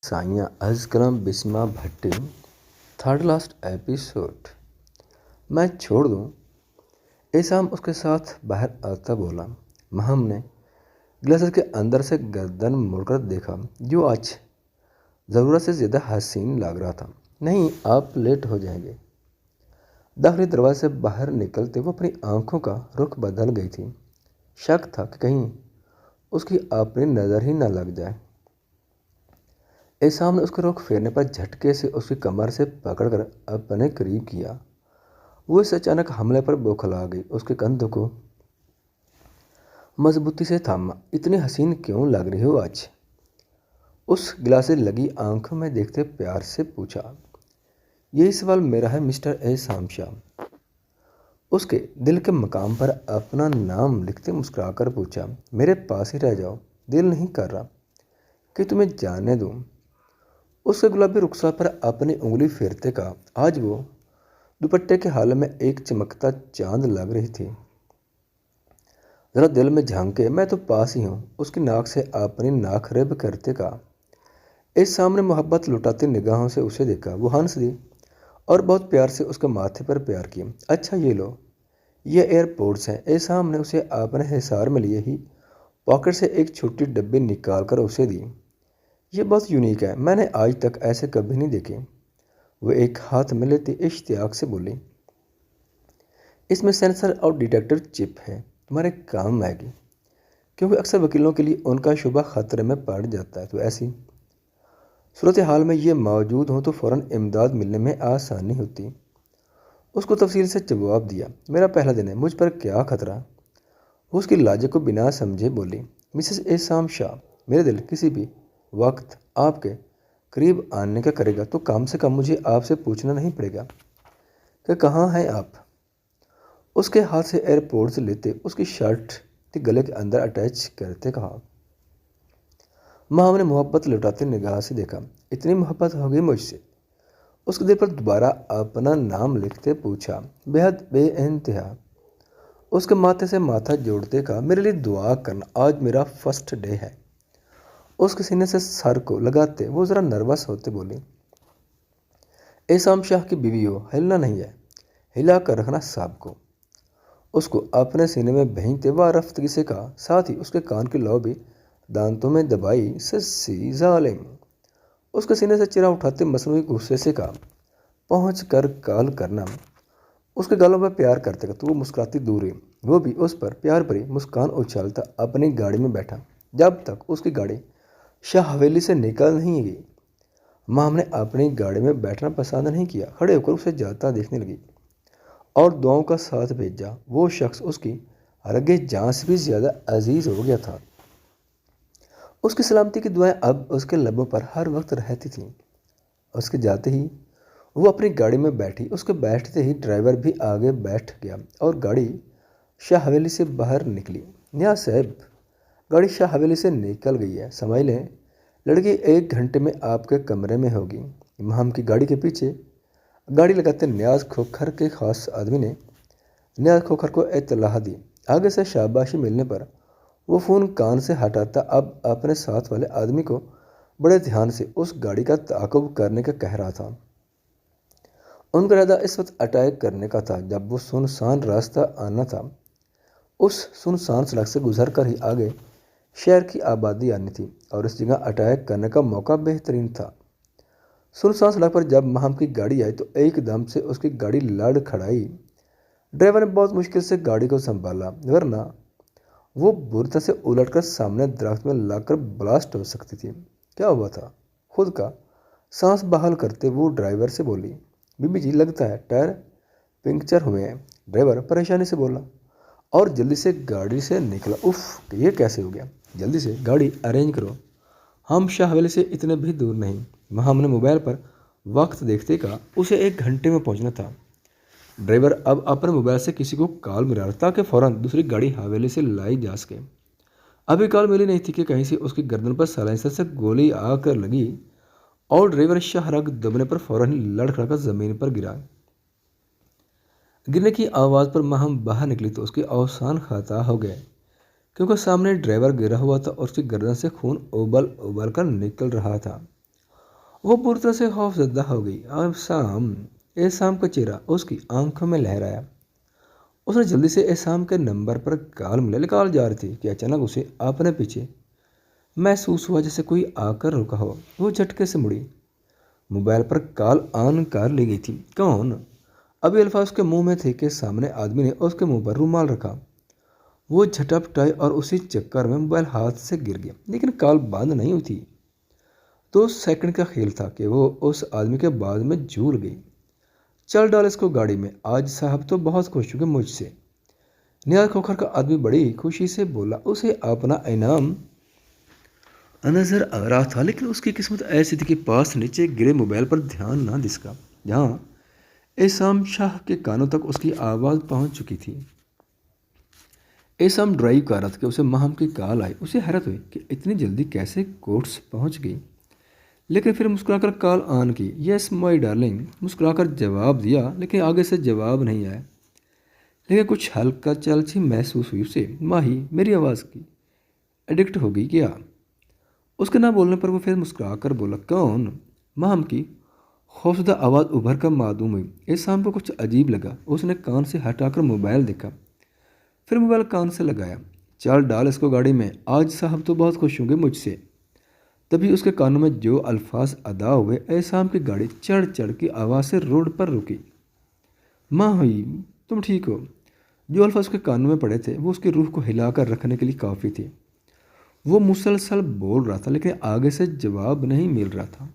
साइयाँ अज़करम बिस्मा भट्टी third last episode. मैं छोड़ दूँ। एसाम उसके साथ बाहर आता बोला। महम ने ग्लासेस के अंदर से गर्दन मुड़कर देखा जो आज ज़रूरत से ज़्यादा हसीन लग रहा था। नहीं, आप लेट हो जाएंगे। दाखिली दरवाजे से बाहर निकलते वो अपनी आंखों का रुख बदल गई थी। शक था कि कहीं उसकी अपनी नज़र ही न लग जाए। एसाम ने उसके रुख फेरने पर झटके से उसकी कमर से पकड़कर अपने करीब किया। वो इस अचानक हमले पर बौखला गई। उसके कंधों को मजबूती से थामा। इतनी हसीन क्यों लग रही हो आज? उस गिलास से लगी आंखों में देखते प्यार से पूछा। यही सवाल मेरा है मिस्टर एसाम शाह। उसके दिल के मकाम पर अपना नाम लिखते मुस्कुराकर पूछा। मेरे पास ही रह जाओ, दिल नहीं कर रहा कि तुम्हें जाने दूँ। उसके गुलाबी रुखसार पर अपनी उंगली फेरते का आज वो दुपट्टे के हाल में एक चमकता चांद लग रही थी। जरा दिल में झांके, मैं तो पास ही हूँ। उसकी नाक से अपनी नाक रेब करते का इस सामने मोहब्बत लुटाती निगाहों से उसे देखा। वो हंस दी और बहुत प्यार से उसके माथे पर प्यार किया। अच्छा ये लो, ये एयरपोर्ट्स हैं। इस सामने उसे अपने हिसार में लिए ही पॉकेट से एक छोटी डब्बी निकाल कर उसे दी। ये बहुत यूनिक है, मैंने आज तक ऐसे कभी नहीं देखे। वो एक हाथ में लेती इश्तियाक से बोली। इसमें सेंसर और डिटेक्टर चिप है, तुम्हारे काम आएगी, क्योंकि अक्सर वकीलों के लिए उनका शुबा खतरे में पड़ जाता है। तो ऐसी सूरत हाल में ये मौजूद हो तो फ़ौरन इमदाद मिलने में आसानी होती। उसको तफसील से जवाब दिया। मेरा पहला दिन है, मुझ पर क्या खतरा? वो उसकी लाजक को बिना समझे बोली। मिसेस एसाम शाह, मेरे दिल किसी भी वक्त आपके करीब आने का करेगा तो कम से कम मुझे आपसे पूछना नहीं पड़ेगा कि कहाँ हैं आप। उसके हाथ से एयरपोर्ट से लेते उसकी शर्ट के गले के अंदर अटैच करते कहा। माँ ने मोहब्बत लुटाते निगाह से देखा। इतनी मोहब्बत हो गई मुझसे? उसके दिल पर दोबारा अपना नाम लिखते पूछा। बेहद बेइंतहा उसके माथे से माथा जोड़ते कहा। मेरे लिए दुआ करना, आज मेरा फर्स्ट डे है। उसके सीने से सर को लगाते वो ज़रा नर्वस होते बोली। एसाम शाह की बीवी हो, हिलना नहीं है, हिला कर रखना साहब को। उसको अपने सीने में भेजते वह रफ्तगी से कहा, साथ ही उसके कान की लौ भी दांतों में दबाई। सस्सी जालिम। उसके सीने से चिरा उठाते मसनूई गुस्से से कहा, पहुँच कर कॉल करना। उसके गालों पर प्यार करते का तो वो मुस्कुराती दूर हुई। वो भी उस पर प्यार भरी मुस्कान उछालता अपनी गाड़ी में बैठा। जब तक उसकी गाड़ी शाह हवेली से निकल नहीं गई, माम ने अपनी गाड़ी में बैठना पसंद नहीं किया। खड़े होकर उसे जाता देखने लगी और दुआओं का साथ भेजा। वो शख्स उसकी रगे जान से भी ज़्यादा अजीज हो गया था। उसकी सलामती की दुआएं अब उसके लबों पर हर वक्त रहती थीं। उसके जाते ही वो अपनी गाड़ी में बैठी। उसके बैठते ही ड्राइवर भी आगे बैठ गया और गाड़ी शाह हवेली से बाहर निकली। निया साहब, गाड़ी शाह हवेली से निकल गई है, समझ लें। लड़की 1 घंटे में आपके कमरे में होगी। इमाम की गाड़ी के पीछे गाड़ी लगाते न्याज खोखर के खास आदमी ने न्याज खोखर को इत्तलाह दी। आगे से शाबाशी मिलने पर वो फ़ोन कान से हटाता अब अपने साथ वाले आदमी को बड़े ध्यान से उस गाड़ी का ताक़ुब करने का कह रहा था। उनका इरादा इस वक्त अटैक करने का था। जब वो सुनसान रास्ता आना था, उस सुनसान सड़क से गुजर कर ही आगे शहर की आबादी आनी थी और इस जगह अटैक करने का मौका बेहतरीन था। सुनसान सड़क पर जब महम की गाड़ी आई तो एकदम से उसकी गाड़ी लड़ खड़ाई। ड्राइवर ने बहुत मुश्किल से गाड़ी को संभाला, वरना वो बुरी तरह से उलटकर सामने दरख्त में लगकर ब्लास्ट हो सकती थी। क्या हुआ था? खुद का सांस बहाल करते वो ड्राइवर से बोली, बीबी जी लगता है टायर पंक्चर हुए हैं। ड्राइवर परेशानी से बोला और जल्दी से गाड़ी से निकला। उफ, ये कैसे हो गया? जल्दी से गाड़ी अरेंज करो, हम शाह हवेली से इतने भी दूर नहीं। वहाँ हमने मोबाइल पर वक्त देखते का उसे 1 घंटे में पहुँचना था। ड्राइवर अब अपने मोबाइल से किसी को कॉल मिला रहा ताकि फ़ौरन दूसरी गाड़ी हवेली से लाई जा सके। अभी कॉल मिली नहीं थी कि कहीं से उसकी गर्दन पर साइलेंसर से गोली आकर लगी और ड्राइवर शाहरग दबने पर फ़ौरन ही लड़खड़ाकर ज़मीन पर गिरा। गिरने की आवाज़ पर महम बाहर निकली तो उसकी अवसान खता हो गए, क्योंकि सामने ड्राइवर गिरा हुआ था और उसकी गर्दन से खून उबल उबल कर निकल रहा था। وہ پوری طرح سے خوف زدہ ہو گئی۔ احسام کا چہرہ اس کی آنکھوں میں لہرایا۔ اس نے جلدی سے احسام کے نمبر پر کال ملا، کال جا رہی تھی کہ اچانک اسے اپنے پیچھے محسوس ہوا جیسے کوئی آ کر رکا ہو۔ وہ جھٹکے سے مڑی۔ موبائل پر کال آن کر لی گئی تھی۔ کون؟ ابھی الفاظ اس کے منہ میں تھے کہ سامنے آدمی نے اس کے منہ پر رومال رکھا۔ وہ جھٹا پٹائی اور اسی چکر میں موبائل ہاتھ سے گر گیا، لیکن کال بند نہیں ہوئی تھی۔ 2 سیکنڈ کا خیال تھا کہ وہ اس آدمی کے بعد میں جھول گئی۔ چل ڈال اس کو گاڑی میں، آج صاحب تو بہت خوش ہوں گے مجھ سے، نہایت کھوکھر کا آدمی بڑی خوشی سے بولا۔ اسے اپنا انعام نظر آ رہا تھا، لیکن اس کی قسمت ایسی تھی کہ پاس نیچے گرے موبائل پر دھیان نہ دسکا، جہاں احسام شاہ کے کانوں تک اس کی آواز پہنچ چکی تھی۔ احسام ڈرائیو کر رہا تھا کہ اسے ماہم کی کال آئی۔ اسے حیرت ہوئی کہ اتنی جلدی کیسے کوٹس پہنچ گئی، لیکن پھر مسکرا کر کال آن کی۔ یس مائی ڈارلنگ، مسکرا کر جواب دیا، لیکن آگے سے جواب نہیں آیا۔ لیکن کچھ ہلکا چلچی محسوس ہوئی اسے۔ ماہی میری آواز کی ایڈکٹ ہو گئی کیا؟ اس کے نہ بولنے پر وہ پھر مسکرا کر بولا۔ کون؟ ماہم کی خوفزدہ آواز ابھر کر معدوم ہوئی۔ احسام کو کچھ عجیب لگا۔ اس نے کان سے ہٹا کر موبائل دیکھا، پھر موبائل کان سے لگایا۔ چل ڈال اس کو گاڑی میں، آج صاحب تو بہت خوش ہوں گے مجھ سے۔ تبھی اس کے کانوں میں جو الفاظ ادا ہوئے، احسام کی گاڑی چڑھ چڑھ کی آواز سے روڈ پر رکی۔ ماہی تم ٹھیک ہو؟ جو الفاظ اس کے کانوں میں پڑے تھے وہ اس کی روح کو ہلا کر رکھنے کے لیے کافی تھے۔ وہ مسلسل بول رہا تھا، لیکن آگے سے جواب نہیں مل رہا تھا۔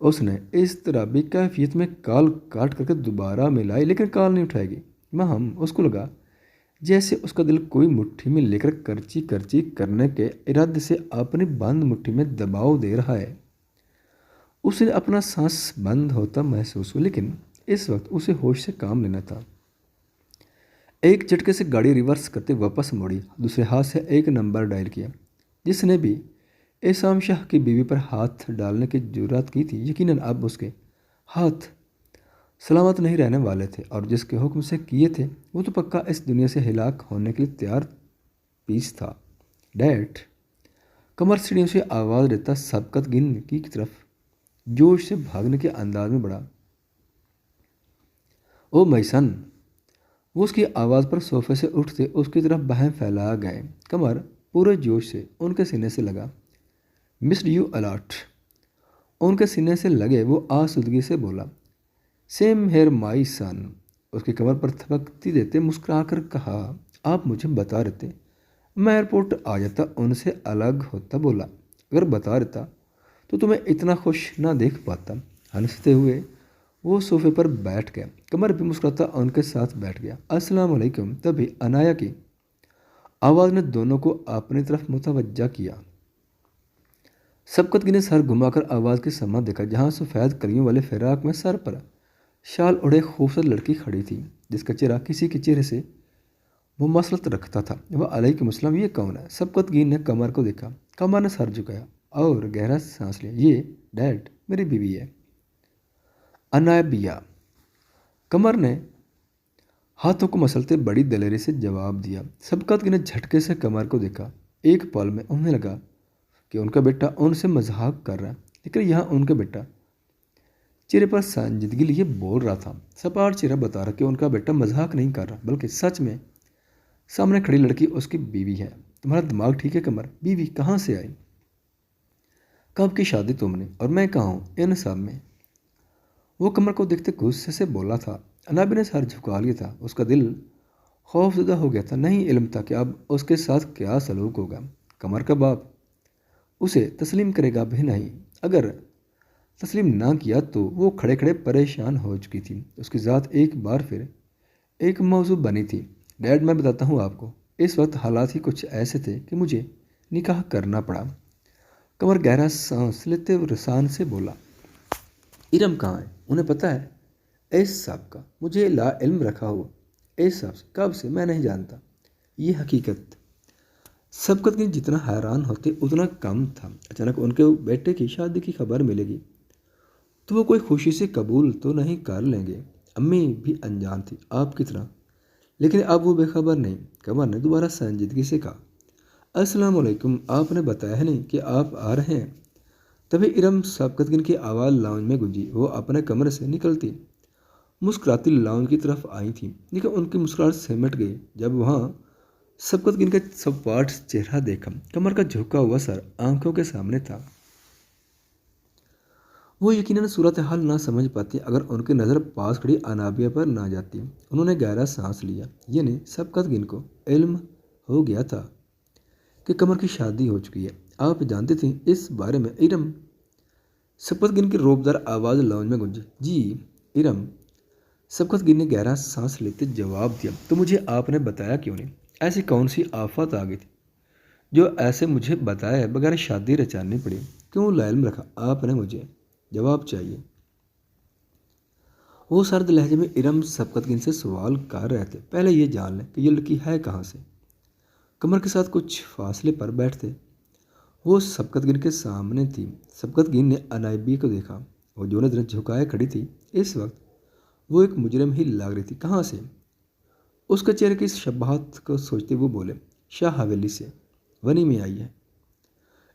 اس نے اضطرابی کیفیت میں کال کاٹ کر کے دوبارہ ملائی، لیکن کال نہیں اٹھائے گی۔ ماہم اس کو لگا جیسے اس کا دل کوئی مٹھی میں لے کر کرچی کرچی کرنے کے ارادے سے اپنی بند مٹھی میں دباؤ دے رہا ہے۔ اسے اپنا سانس بند ہوتا محسوس ہوا، لیکن اس وقت اسے ہوش سے کام لینا تھا۔ ایک جھٹکے سے گاڑی ریورس کرتے واپس موڑی، دوسرے ہاتھ سے ایک نمبر ڈائل کیا۔ جس نے بھی احسام شاہ کی بیوی پر ہاتھ ڈالنے کی جرات کی تھی، یقیناً اب اس کے ہاتھ سلامت نہیں رہنے والے تھے، اور جس کے حکم سے کیے تھے وہ تو پکا اس دنیا سے ہلاک ہونے کے لیے تیار پیس تھا۔ ڈیٹ کمر سیڑھیوں سے آواز دیتا سبقت گن کی طرف جوش سے بھاگنے کے انداز میں بڑھا۔ او میسن! وہ اس کی آواز پر صوفے سے اٹھتے اس کی طرف بہیں پھیلا گئے۔ کمر پورے جوش سے ان کے سینے سے لگا۔ Missed you allot! ان کے سینے سے لگے وہ آسودگی سے بولا۔ سیم ہیئر مائی سن! اس کی کمر پر تھپکتی دیتے مسکرا کر کہا۔ آپ مجھے بتا رہتے میں ایئرپورٹ آ جاتا، ان سے الگ ہوتا۔ بولا اگر بتا رہتا تو تمہیں اتنا خوش نہ دیکھ پاتا۔ ہنستے ہوئے وہ صوفے پر بیٹھ گیا۔ کمر بھی مسکراتا ان کے ساتھ بیٹھ گیا۔ السلام علیکم! تبھی عنایا کی آواز نے دونوں کو اپنی طرف متوجہ کیا۔ سبقت نے سر گھما کر آواز کی سمت دیکھا، جہاں سفید کلیوں والے فراق میں سر پر شال اڑے خوبصورت لڑکی کھڑی تھی، جس کا چہرہ کسی کے چہرے سے مماثلت رکھتا تھا۔ وہ علیکم السلام! یہ کون ہے؟ سبقت نے کمر کو دیکھا۔ کمر نے سر جھکایا اور گہرا سانس لیا۔ یہ ڈیڈ میری بیوی ہے، انابیہ! کمر نے ہاتھوں کو مسلتے بڑی دلیری سے جواب دیا۔ سبقت نے جھٹکے سے کمر کو دیکھا۔ ایک پل میں انہیں لگا کہ ان کا بیٹا ان سے مذاق کر رہا ہے، لیکن یہاں ان کا بیٹا چہرے پر سنجیدگی لیے بول رہا تھا۔ سپاٹ چہرہ بتا رہا کہ ان کا بیٹا مذاق نہیں کر رہا، بلکہ سچ میں سامنے کھڑی لڑکی اس کی بیوی ہے۔ تمہارا دماغ ٹھیک ہے کمر؟ بیوی کہاں سے آئی؟ کب کی شادی تم نے؟ اور میں کہاں ہوں ان سب میں؟ وہ کمر کو دیکھتے غصے سے بولا تھا۔ انابی نے سر جھکا لیا تھا۔ اس کا دل خوف زدہ ہو گیا تھا۔ نہیں علم تھا کہ اب اس کے ساتھ کیا سلوک ہوگا۔ کمر کا باپ اسے تسلیم کرے گا بھی نہیں۔ اگر تسلیم نہ کیا تو وہ کھڑے کھڑے پریشان ہو چکی تھی۔ اس کی ذات ایک بار پھر ایک موضوع بنی تھی۔ ڈیڈ میں بتاتا ہوں آپ کو، اس وقت حالات ہی کچھ ایسے تھے کہ مجھے نکاح کرنا پڑا۔ کمر گہرا سانس لیتے رسان سے بولا۔ ارم کہاں ہے؟ انہیں پتہ ہے؟ ایس صاحب کا مجھے لا علم رکھا ہوا۔ ایس صاحب کب سے؟ میں نہیں جانتا یہ حقیقت۔ سبقت کی جتنا حیران ہوتے اتنا کم تھا۔ اچانک ان کے بیٹے کی شادی کی خبر ملے گی تو وہ کوئی خوشی سے قبول تو نہیں کر لیں گے۔ امی بھی انجان تھی آپ کی طرح، لیکن اب وہ بے خبر نہیں۔ کمر نے دوبارہ سنجیدگی سے کہا۔ السلام علیکم! آپ نے بتایا نہیں کہ آپ آ رہے ہیں؟ तभी इरम सबकतगिन की आवाज़ लाउंज में गूंजी। वो अपने कमरे से निकलती मुस्कुराती लाउंज की तरफ आई थी, लेकिन उनकी मुस्कुराहट सिमट गई जब वहाँ सबकतगिन का सपाट चेहरा देखा। कमर का झुका हुआ सर आंखों के सामने था। वो यकीनन सूरत हाल ना समझ पाती अगर उनकी नज़र पास खड़ी अनाबिया पर ना जाती। उन्होंने गहरा सांस लिया। यानी सबकतगिन को इल्म हो गया था कि कमर की शादी हो चुकी है। आप जानते थे इस बारे में? इरम सबकतगिन की रोबदार आवाज़ लाउंज में गूंजी। जी इरम, सबकतगिन ने गहरा सांस लेते जवाब दिया। तो मुझे आपने बताया क्यों नहीं? ऐसी कौन सी आफत आ गई थी जो ऐसे मुझे बताया बगैर शादी रचानी पड़ी? क्यों लाइल्म रखा आपने मुझे? जवाब चाहिए। वो सर्द लहजे में इरम सबकतगिन से सवाल कर रहे थे। पहले ये जान लें कि ये लड़की है कहाँ से। कमर के साथ कुछ फासले पर बैठते वो सबकतगिन के सामने थी। सबकतगिन ने अनायबी को देखा। वो जो नजरें झुकाए खड़ी थी। इस वक्त वो एक मुजरिम ही लग रही थी। कहाँ से? उसके चेहरे की शबाहत को सोचते वो बोले, शाह हवेली से, वनी में आई है।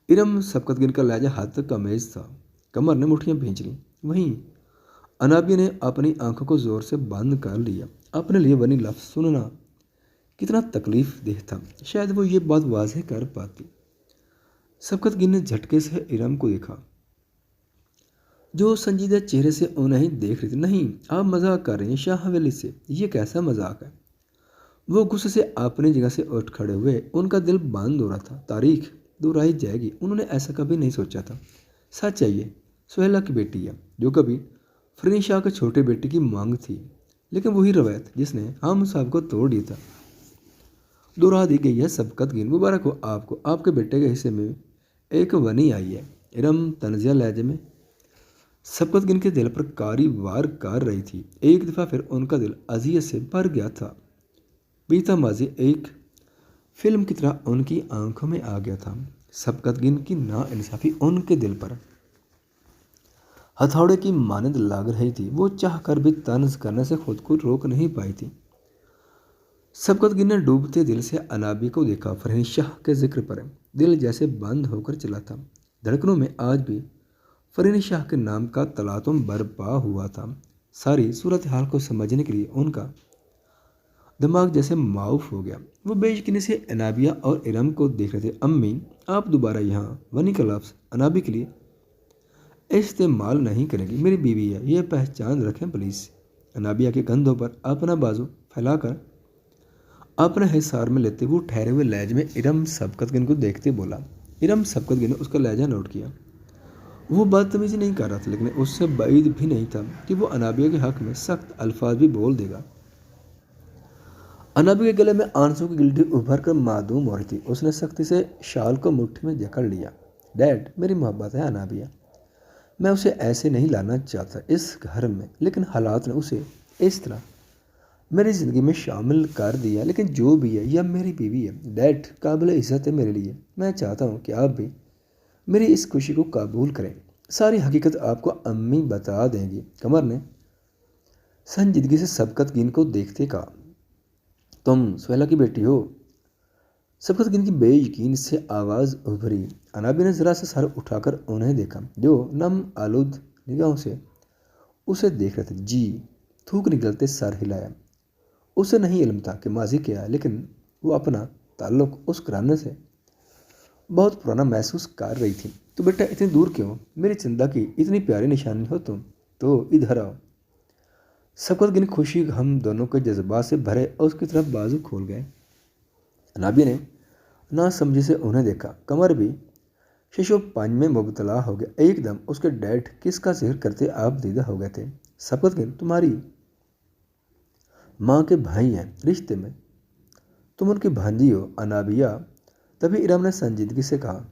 इरम सबकतगिन का लहजा हद तक अमेज था। कमर ने मुठ्ठियाँ भींच लीं। वहीं अनाबी ने अपनी आंखों को जोर से बंद कर लिया। अपने लिए वनी लफ्ज़ सुनना कितना तकलीफ देह था। शायद वो ये बात वाज़ेह कर पाती। सबकतगिन ने झटके से इरम को देखा जो संजीदा चेहरे से उन्हें देख रही थी। नहीं, आप मजाक कर रही हैं। शाह हवेली से? ये कैसा मजाक है? वो गुस्से से अपनी जगह से उठ खड़े हुए। उनका दिल बंद हो रहा था। तारीख दोहराई जाएगी। उन्होंने ऐसा कभी नहीं सोचा था। सच है, ये सुहेला की बेटी है जो कभी फरीन शाह के छोटे बेटे की मांग थी, लेकिन वही रवायत जिसने हम साहब को तोड़ दिया था दोहरा दी गई है। सबकतगिन, मुबारक हो आपको। आपके बेटे के हिस्से में एक वनी आई है। इरम तनजिया लहजे में सबकतगिन के दिल पर कारी वार कर रही थी। एक दफ़ा फिर उनका दिल अजियत से भर गया था। बीता माजी एक फिल्म की तरह उनकी आंखों में आ गया था। सबकतगिन की नाइंसाफ़ी उनके दिल पर हथौड़े की मानद लग रही थी। वो चाह कर भी तंज करने से खुद को रोक नहीं पाई थी। सबकतगिन ने डूबते दिल से अनाबी को देखा। फरहीन शाह के जिक्र पर दिल जैसे बंद होकर चला था। धड़कनों में आज भी फरहीन शाह के नाम का तलातुम बरपा हुआ था। सारी सूरत हाल को समझने के लिए उनका दिमाग जैसे माउफ हो गया। वो बेयकीनी से अनाबिया और इरम को देख रहे थे। अम्मी, आप दोबारा यहाँ वनी का लफ्ज़ अनाबी के लिए इस्तेमाल नहीं करेंगी। मेरी बीवी है, ये पहचान रखें प्लीज़। अनाबिया के कंधों पर अपना बाजू फैलाकर अपने हिसार में लेते वो ठहरे हुए लहजे में इरम सबकतगिन को देखते बोला। इरम सबकतगिन ने उसका लहजा नोट किया। वो बदतमीजी नहीं कर रहा था, लेकिन उससे बाइद भी नहीं था कि वो अनाबिया के हक में सख्त अल्फाज भी बोल देगा। अनाबिया के गले में आंसू की गिल्टी उभर कर मादूम हो रही थी। उसने सख्ती से शाल को मुट्ठी में जकड़ लिया। डैड, मेरी मोहब्बत है अनाबिया। मैं उसे ऐसे नहीं लाना चाहता इस घर में, लेकिन हालात ने उसे इस तरह मेरी ज़िंदगी में शामिल कर दिया। लेकिन जो भी है, यह मेरी बीवी है। डैड, काबिल इज़्ज़त है मेरे लिए। मैं चाहता हूँ कि आप भी मेरी इस खुशी को कबूल करें। सारी हकीकत आपको अम्मी बता देंगी। कमर ने संजीदगी से सबकतगिन को देखते कहा, तुम सुहेला की बेटी हो? सबकतगिन की बेयकीन से आवाज़ उभरी। अनाबी ने ज़रा सा सर उठाकर उन्हें देखा जो नम आलूद निगाहों से उसे देख रहे थे। जी, थूक निकलते सर हिलाया। उसे नहीं इल्म था कि माजी क्या है, लेकिन वो अपना ताल्लुक उस घराने से बहुत पुराना महसूस कर रही थी। तो बेटा इतनी दूर क्यों? मेरी चिंता की इतनी प्यारी निशानी हो तुम तो इधर आओ। सबकतगिन खुशी हम दोनों के जज्बात से भरे और उसकी तरफ बाजू खोल गए। अनाबी ने ना समझी से उन्हें देखा। कमर भी शिशो पान में मुबतला हो गया। एकदम उसके डैड किसका जिक्र करते आप दीदा हो गए थे। सबकतगिन तुम्हारी माँ के भाई हैं रिश्ते में, तुम उनकी भांजी हो अनाबिया। तभी इरम ने संजीदगी से कहा।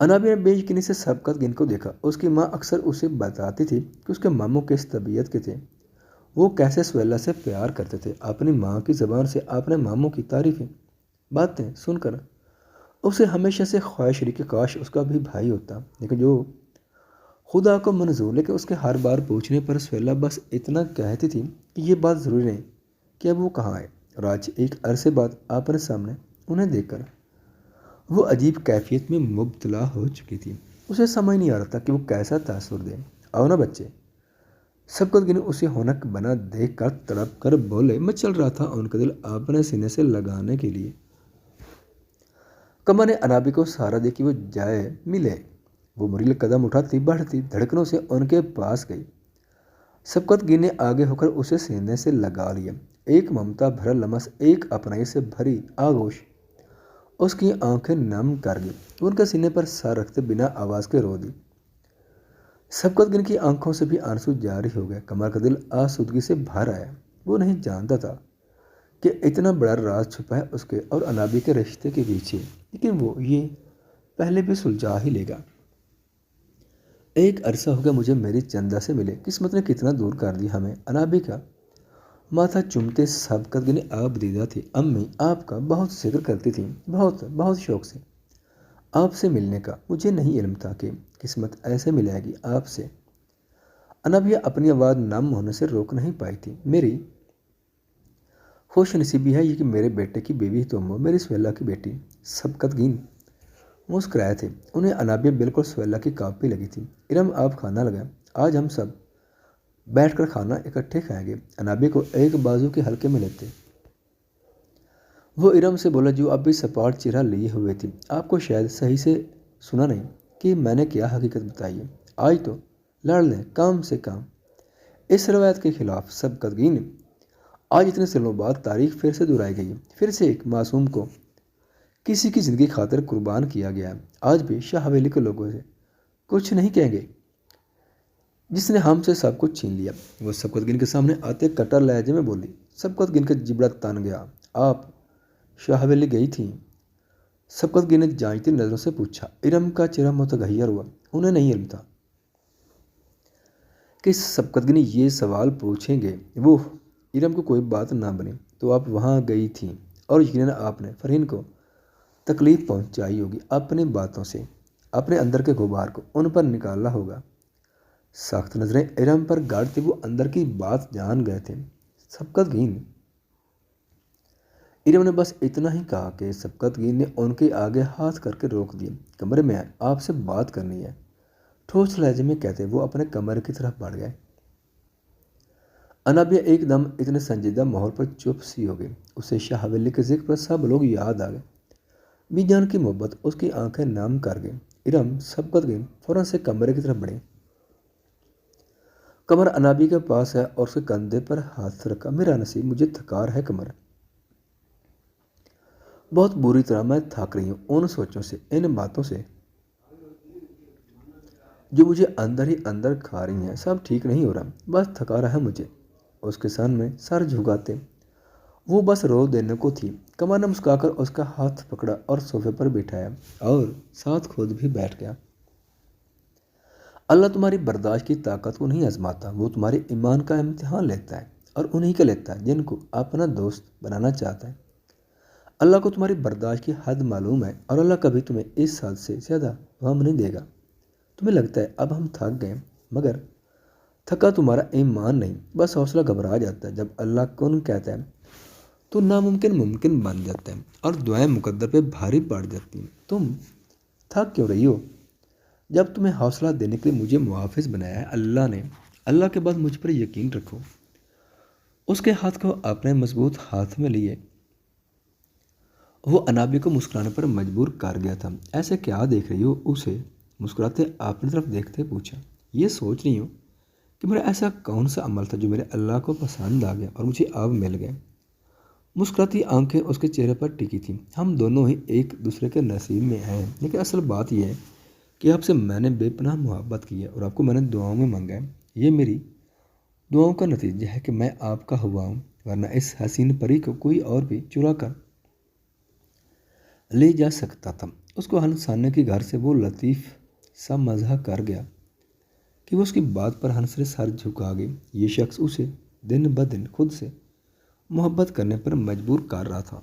अनाबिया ने बेयकीनी से सबकतगिन को देखा। उसकी माँ अक्सर उसे बताती थी कि उसके मामू किस तबीयत के थे, वो कैसे सुहेला से प्यार करते थे। अपनी माँ की ज़बान से अपने मामू की तारीफ़ें बातें सुनकर उसे हमेशा से ख्वाहिश रही कि काश उसका भी भाई होता, लेकिन जो खुदा को मंजूर। लेकिन उसके हर बार पूछने पर सुहेला बस इतना कहती थी कि ये बात ज़रूरी नहीं कि अब वो कहाँ है। और आज एक अरसे बाद अपने सामने उन्हें देखकर وہ عجیب کیفیت میں مبتلا ہو چکی تھی۔ اسے سمجھ نہیں آ رہا تھا کہ وہ کیسا تاثر دے۔ آؤ نا بچے، سبقت گنی اسے ہونک بنا دیکھ کر تڑپ کر بولے۔ میں چل رہا تھا ان کا دل اپنے سینے سے لگانے کے لیے۔ قمر نے انابی کو سہارا دے کہ وہ جائے ملے۔ وہ مریل قدم اٹھاتی بڑھتی دھڑکنوں سے ان کے پاس گئی۔ سبقت گن نے آگے ہو کر اسے سینے سے لگا لیا۔ ایک ممتا بھرا لمس، ایک اپنائی سے بھری آغوش اس کی آنکھیں نم کر گئی۔ وہ ان کے سینے پر سر رکھتے بنا آواز کے رو دی۔ سبقت گن کی آنکھوں سے بھی آنسو جاری ہو گئے۔ قمر کا دل آسودگی سے بھر آیا۔ وہ نہیں جانتا تھا کہ اتنا بڑا راز چھپا ہے اس کے اور انابی کے رشتے کے پیچھے، لیکن وہ یہ پہلے بھی سلجھا ہی لے گا۔ ایک عرصہ ہو گیا مجھے میری چندہ سے ملے، قسمت نے کتنا دور کر دیا ہمیں۔ انابی کا ماتھا چومتے سبقت گن آپ دیدہ تھی۔ امی آپ کا بہت ذکر کرتی تھیں، بہت شوق سے آپ سے ملنے کا۔ مجھے نہیں علم تھا کہ قسمت ایسے ملے گی آپ سے۔ انابیہ اپنی آواز نم ہونے سے روک نہیں پائی تھی۔ میری خوش نصیبی ہے یہ کہ میرے بیٹے کی بیوی تم ہو، میری سہیلا کی بیٹی۔ سبقت گن مسکرائے تھے۔ انہیں انابیہ بالکل سہیلا کی کاپی لگی تھی۔ ارم آپ کھانا لگائیں، آج ہم سب بیٹھ کر کھانا اکٹھے کھائیں گے۔ انابیہ کو ایک بازو کے ہلکے میں لیتے وہ ارم سے بولا جو اب بھی سپاٹ چہرہ لیے ہوئے تھی، آپ کو شاید صحیح سے سنا نہیں کہ میں نے کیا حقیقت بتائی ہے۔ آج تو لڑ لیں کام سے کام۔ اس روایت کے خلاف سبقت گن آج اتنے سالوں بعد تاریخ پھر سے دہرائی گئی ہے۔ پھر سے ایک معصوم کو کسی کی زندگی خاطر قربان کیا گیا ہے۔ آج بھی شاہ حویلی کے لوگوں سے کچھ نہیں کہیں گے جس نے ہم سے سب کچھ چھین لیا۔ وہ سبقت گن کے سامنے آتے کٹر لہجے میں بولی۔ سبقت گن کا جبڑا تن گیا۔ آپ شاہ حویلی گئی تھیں؟ سبقت گن نے جانچتی نظروں سے پوچھا۔ ارم کا چہرہ متغیر ہوا۔ انہیں نہیں علم تھا کہ سبقت گن یہ سوال پوچھیں گے۔ وہ ارم کو کوئی بات نہ بنی تو آپ وہاں گئی تھیں اور یقیناً آپ نے فرحین کو تکلیف پہنچائی ہوگی اپنی باتوں سے، اپنے اندر کے غبار کو ان پر نکالا ہوگا۔ سخت نظریں ارم پر گاڑتے وہ اندر کی بات جان گئے تھے۔ سبقت گن ارم نے بس اتنا ہی کہا کہ سبقت گن نے ان کے آگے ہاتھ کر کے روک دیا۔ کمرے میں آئے، آپ سے بات کرنی ہے، ٹھوس لہجے میں کہتے وہ اپنے کمرے کی طرف بڑھ گئے۔ انابیہ ایک دم اتنے سنجیدہ ماحول پر چپ سی ہو گئی۔ اسے شاہ حویلی کے ذکر پر سب لوگ یاد آ گئے۔ بی جان کی محبت اس کی آنکھیں نم کر گئی۔ ارم سبقت گن فوراً سے کمرے کی طرف بڑھی۔ کمر انابی کے پاس ہے اور اس کے کندھے پر ہاتھ رکھا۔ میرا نصیب، مجھے تھکار ہے کمر، بہت بری طرح میں تھک رہی ہوں ان سوچوں سے، ان باتوں سے جو مجھے اندر ہی اندر کھا رہی ہیں۔ سب ٹھیک نہیں ہو رہا، بس تھکا رہا ہے مجھے۔ اس کے سن میں سر جھکاتے وہ بس رو دینے کو تھی۔ کمر نے مسکرا کر اس کا ہاتھ پکڑا اور صوفے پر بٹھایا اور ساتھ خود بھی بیٹھ گیا۔ اللہ تمہاری برداشت کی طاقت کو نہیں آزماتا، وہ تمہارے ایمان کا امتحان لیتا ہے اور انہی کا لیتا ہے جن کو اپنا دوست بنانا چاہتا ہے۔ اللہ کو تمہاری برداشت کی حد معلوم ہے اور اللہ کبھی تمہیں اس حد سے زیادہ غم نہیں دے گا۔ تمہیں لگتا ہے اب ہم تھک گئے، مگر تھکا تمہارا ایمان نہیں، بس حوصلہ گھبرا جاتا ہے۔ جب اللہ کن کہتا ہے تو ناممکن ممکن بن جاتا ہے اور دعائیں مقدر پہ بھاری پڑ جاتی ہیں۔ تم تھک کیوں رہی ہو؟ جب تمہیں حوصلہ دینے کے لیے مجھے محافظ بنایا ہے اللہ نے، اللہ کے بعد مجھ پر یقین رکھو۔ اس کے ہاتھ کو اپنے مضبوط ہاتھ میں لیے وہ انابی کو مسکرانے پر مجبور کر گیا تھا۔ ایسے کیا دیکھ رہی ہو؟ اسے مسکراتے اپنی طرف دیکھتے پوچھا۔ یہ سوچ رہی ہوں کہ میرا ایسا کون سا عمل تھا جو میرے اللہ کو پسند آ گیا اور مجھے اب مل گئے۔ مسکراتی آنکھیں اس کے چہرے پر ٹکی تھیں۔ ہم دونوں ہی ایک دوسرے کے نصیب میں ہیں، لیکن اصل بات یہ ہے کہ آپ سے میں نے بے پناہ محبت کی ہے اور آپ کو میں نے دعاؤں میں مانگا ہے۔ یہ میری دعاؤں کا نتیجہ ہے کہ میں آپ کا ہوا ہوں، ورنہ اس حسین پری کو کوئی اور بھی چرا کر لے جا سکتا تھا۔ اس کو ہنسانے کے گھر سے وہ لطیف سا مزاح کر گیا کہ وہ اس کی بات پر ہنس سے سر جھکا گئی۔ یہ شخص اسے دن بدن خود سے محبت کرنے پر مجبور کر رہا تھا۔